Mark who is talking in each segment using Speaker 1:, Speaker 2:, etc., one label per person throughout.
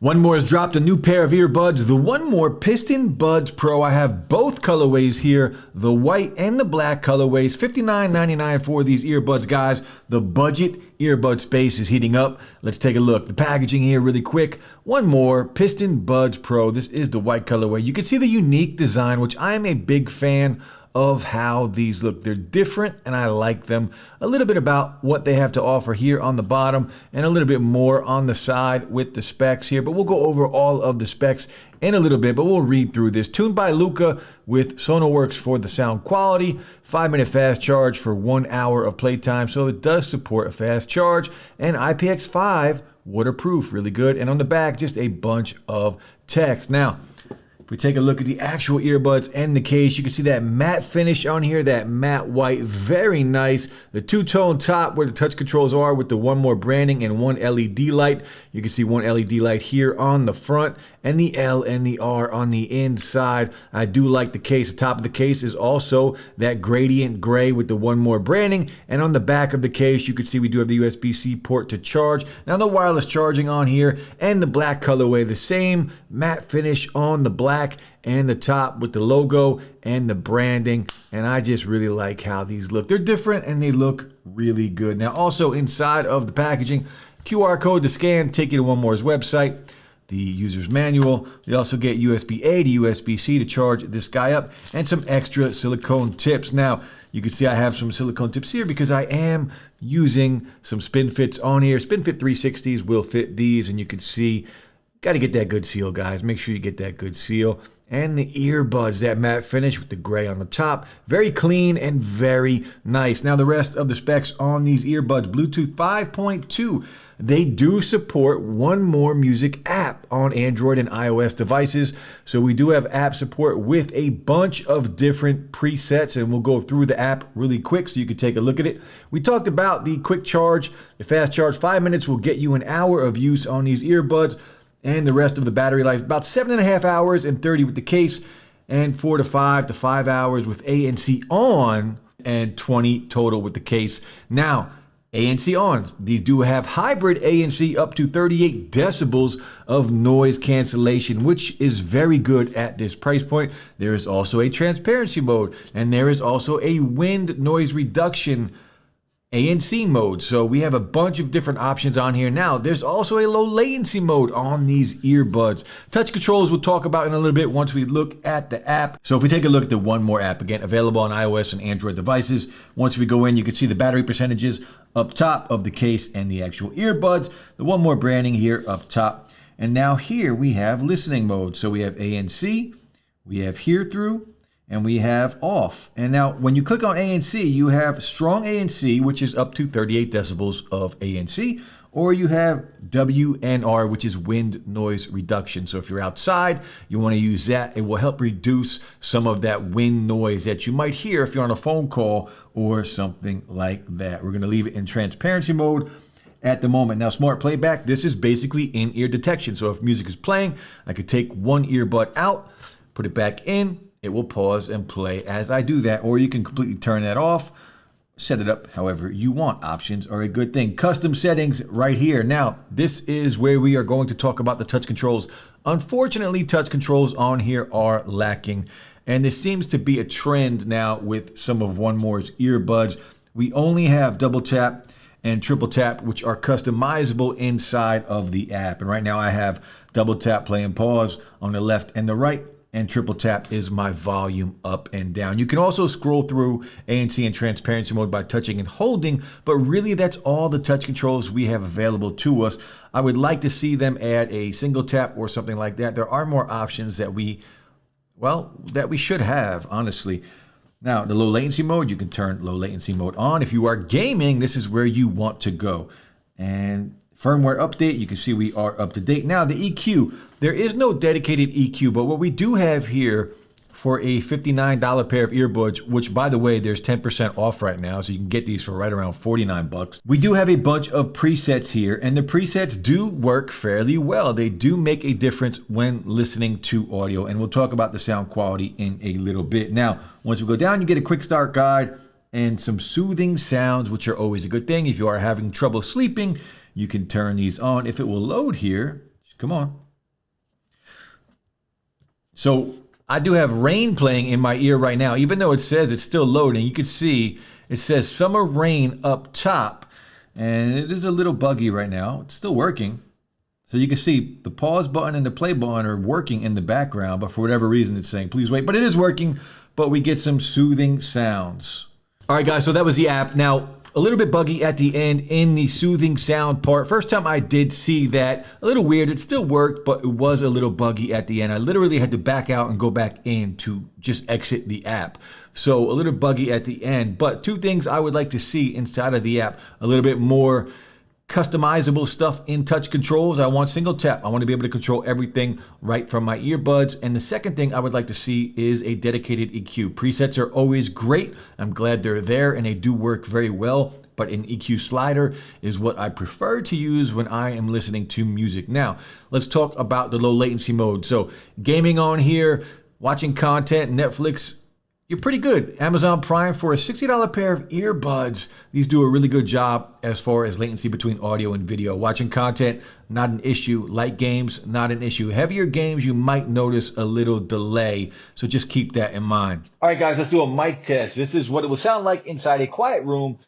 Speaker 1: One More has dropped a new pair of earbuds, the 1MORE Piston Buds Pro. I have both colorways here, the white and the black colorways. $59.99 for these earbuds, guys. The budget earbud space is heating up. Let's take a look. The packaging here really quick. 1MORE Piston Buds Pro. This is the white colorway. You can see the unique design, which I am a big fan of how these look. They're different and I like them. A little bit about what they have to offer here on the bottom and a little bit more on the side with the specs here, but we'll go over all of the specs in a little bit, but we'll read through this. Tuned by Luca with Sonarworks for the sound quality, 5-minute fast charge for 1 hour of playtime, so it does support a fast charge, and IPX5 waterproof, really good. And on the back, just a bunch of text. Now, if we take a look at the actual earbuds and the case, you can see that matte finish on here, that matte white, very nice. The two-tone top where the touch controls are with the 1MORE branding and one LED light. You can see one LED light here on the front and the L and the R on the inside. I do like the case. The top of the case is also that gradient gray with the 1MORE branding. And on the back of the case, you can see we do have the USB-C port to charge. Now the wireless charging on here and the black colorway, the same matte finish on the black and the top with the logo and the branding, and I just really like how these look. They're different and they look really good. Now also inside of the packaging, QR code to scan, take you to 1MORE's website, the user's manual. You also get USB-A to USB-C to charge this guy up, and some extra silicone tips. Now you can see I have some silicone tips here because I am using some spin fits on here. Spin fit 360s will fit these, and you can see got to get that good seal, guys. Make sure you get that good seal. And the earbuds, that matte finish with the gray on the top. Very clean and very nice. Now the rest of the specs on these earbuds, Bluetooth 5.2. They do support 1MORE Music app on Android and iOS devices. So we do have app support with a bunch of different presets, and we'll go through the app really quick so you can take a look at it. We talked about the quick charge, the fast charge. 5 minutes will get you an hour of use on these earbuds. And the rest of the battery life, about 7.5 hours and 30 with the case, and 4 to 5 hours with ANC on, and 20 total with the case. Now, ANC ons, these do have hybrid ANC up to 38 decibels of noise cancellation, which is very good at this price point. There is also a transparency mode, and there is also a wind noise reduction ANC mode. So we have a bunch of different options on here. Now there's also a low latency mode on these earbuds. Touch controls we'll talk about in a little bit once we look at the app. So if we take a look at the 1MORE app, again available on iOS and Android devices. Once we go in, you can see the battery percentages up top of the case and the actual earbuds. The 1MORE branding here up top. And now here we have listening mode. So we have ANC, we have hear through, and we have off. And now when you click on ANC, you have strong ANC, which is up to 38 decibels of ANC, or you have WNR, which is wind noise reduction. So if you're outside, you want to use that. It will help reduce some of that wind noise that you might hear if you're on a phone call or something like that. We're going to leave it in transparency mode at the moment. Now, smart playback, this is basically in-ear detection. So if music is playing, I could take one earbud out, put it back in, it will pause and play as I do that, or you can completely turn that off, set it up however you want. Options are a good thing. Custom settings right here. Now, this is where we are going to talk about the touch controls. Unfortunately, touch controls on here are lacking, and this seems to be a trend now with some of 1MORE's earbuds. We only have double tap and triple tap, which are customizable inside of the app. And right now I have double tap, play and pause on the left and the right, and triple tap is my volume up and down. You can also scroll through ANC and transparency mode by touching and holding, but really that's all the touch controls we have available to us. I would like to see them add a single tap or something like that. There are more options that we should have, honestly. Now, the low latency mode, you can turn low latency mode on. If you are gaming, this is where you want to go. And firmware update, you can see we are up to date. Now the EQ, there is no dedicated EQ, but what we do have here for a $59 pair of earbuds, which by the way, there's 10% off right now, so you can get these for right around 49 bucks. We do have a bunch of presets here, and the presets do work fairly well. They do make a difference when listening to audio, and we'll talk about the sound quality in a little bit. Now, once we go down, you get a quick start guide and some soothing sounds, which are always a good thing. If you are having trouble sleeping, you can turn these on. If it will load here, come on. So I do have rain playing in my ear right now, even though it says it's still loading. You can see it says summer rain up top, and it is a little buggy right now. It's still working. So you can see the pause button and the play button are working in the background, but for whatever reason it's saying please wait. But it is working, but we get some soothing sounds. All right, guys, so that was the app. Now, a little bit buggy at the end in the soothing sound part. First time I did see that, a little weird. It still worked, but it was a little buggy at the end. I literally had to back out and go back in to just exit the app. So a little buggy at the end, but two things I would like to see inside of the app: a little bit more customizable stuff in touch controls. I want single tap. I want to be able to control everything right from my earbuds. And the second thing I would like to see is a dedicated EQ. Presets are always great. I'm glad they're there and they do work very well, but an EQ slider is what I prefer to use when I am listening to music. Now, let's talk about the low latency mode. So gaming on here, watching content, Netflix, you're pretty good. Amazon Prime, for a $60 pair of earbuds, these do a really good job as far as latency between audio and video. Watching content, not an issue. Light games, not an issue. Heavier games, you might notice a little delay, so just keep that in mind. All right, guys, let's do a mic test. This is what it will sound like inside a quiet room.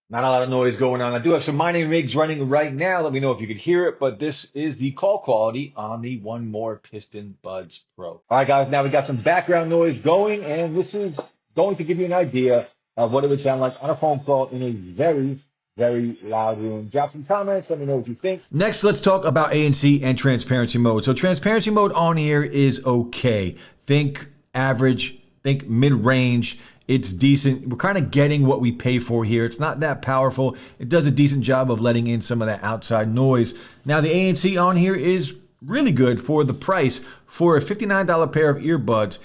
Speaker 1: Not a lot of noise going on. I do have some mining rigs running right now. Let me know if you could hear it, but this is the call quality on the 1MORE Piston Buds Pro. All right, guys, now we got some background noise going, and this is going to give you an idea of what it would sound like on a phone call in a very, very loud room. Drop some comments. Let me know what you think. Next, let's talk about ANC and transparency mode. So transparency mode on here is okay. Think average, think mid-range. It's decent. We're kind of getting what we pay for here. It's not that powerful. It does a decent job of letting in some of that outside noise. Now, the ANC on here is really good for the price. For a $59 pair of earbuds,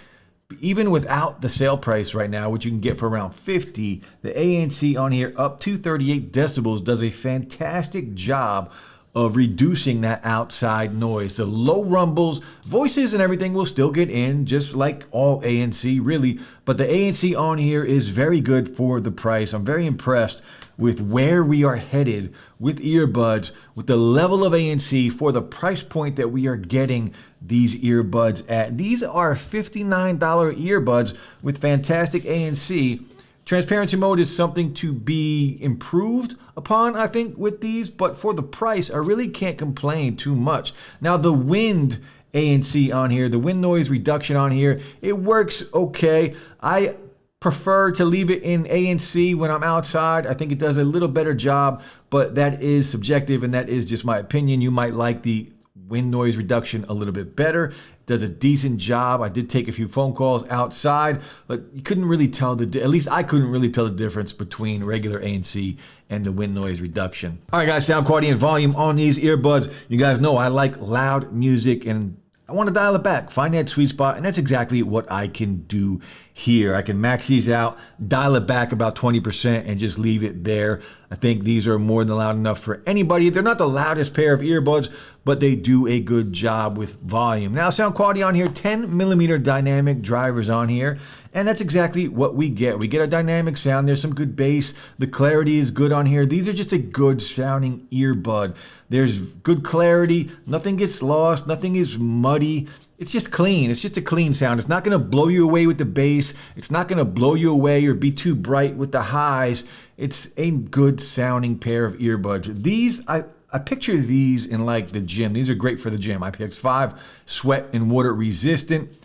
Speaker 1: even without the sale price right now, which you can get for around $50, the ANC on here up to 38 decibels does a fantastic job of reducing that outside noise. The low rumbles, voices and everything will still get in, just like all ANC really, but the ANC on here is very good for the price. I'm very impressed with where we are headed with earbuds, with the level of ANC for the price point that we are getting these earbuds at. These are $59 earbuds with fantastic ANC. Transparency mode is something to be improved upon, I think, with these, but for the price, I really can't complain too much. Now, the wind ANC on here, the wind noise reduction on here, it works okay. I prefer to leave it in ANC when I'm outside. I think it does a little better job, but that is subjective and that is just my opinion. You might like the wind noise reduction a little bit better. Does a decent job. I did take a few phone calls outside, but you couldn't really tell at least I couldn't really tell the difference between regular ANC and the wind noise reduction. All right, guys, sound quality and volume on these earbuds. You guys know I like loud music and I want to dial it back, find that sweet spot, and that's exactly what I can do here. I can max these out, dial it back about 20%, and just leave it there. I think these are more than loud enough for anybody. They're not the loudest pair of earbuds, but they do a good job with volume. Now, sound quality on here, 10mm dynamic drivers on here, and that's exactly what we get. We get a dynamic sound. There's some good bass. The clarity is good on here. These are just a good sounding earbud. There's good clarity. Nothing gets lost. Nothing is muddy. It's just clean. It's just a clean sound. It's not going to blow you away with the bass. It's not going to blow you away or be too bright with the highs. It's a good sounding pair of earbuds. These, I picture these in like the gym. These are great for the gym. IPX5, sweat and water resistant.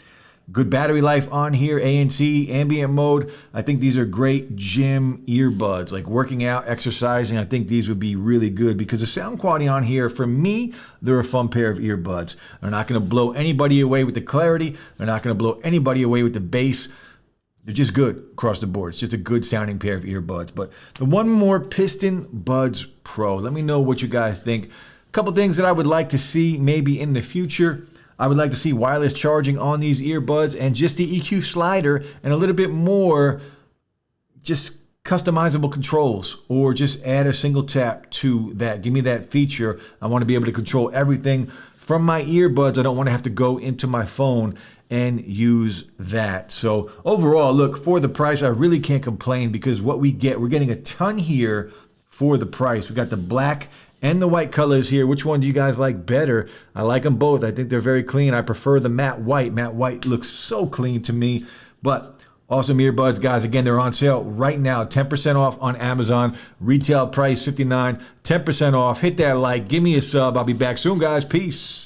Speaker 1: Good battery life on here, ANC, ambient mode. I think these are great gym earbuds, like working out, exercising. I think these would be really good because the sound quality on here, for me, they're a fun pair of earbuds. They're not gonna blow anybody away with the clarity. They're not gonna blow anybody away with the bass. They're just good across the board. It's just a good sounding pair of earbuds. But the 1MORE Piston Buds Pro, let me know what you guys think. A couple things that I would like to see maybe in the future. I would like to see wireless charging on these earbuds and just the EQ slider and a little bit more just customizable controls, or just add a single tap to that. Give me that feature. I want to be able to control everything from my earbuds. I don't want to have to go into my phone and use that. So overall, look, for the price, I really can't complain because what we get, we're getting a ton here for the price. We got the black and the white colors here. Which one do you guys like better? I like them both. I think they're very clean. I prefer the matte white. Matte white looks so clean to me. But awesome earbuds, guys. Again, they're on sale right now. 10% off on Amazon. Retail price $59. 10% off. Hit that like. Give me a sub. I'll be back soon, guys. Peace.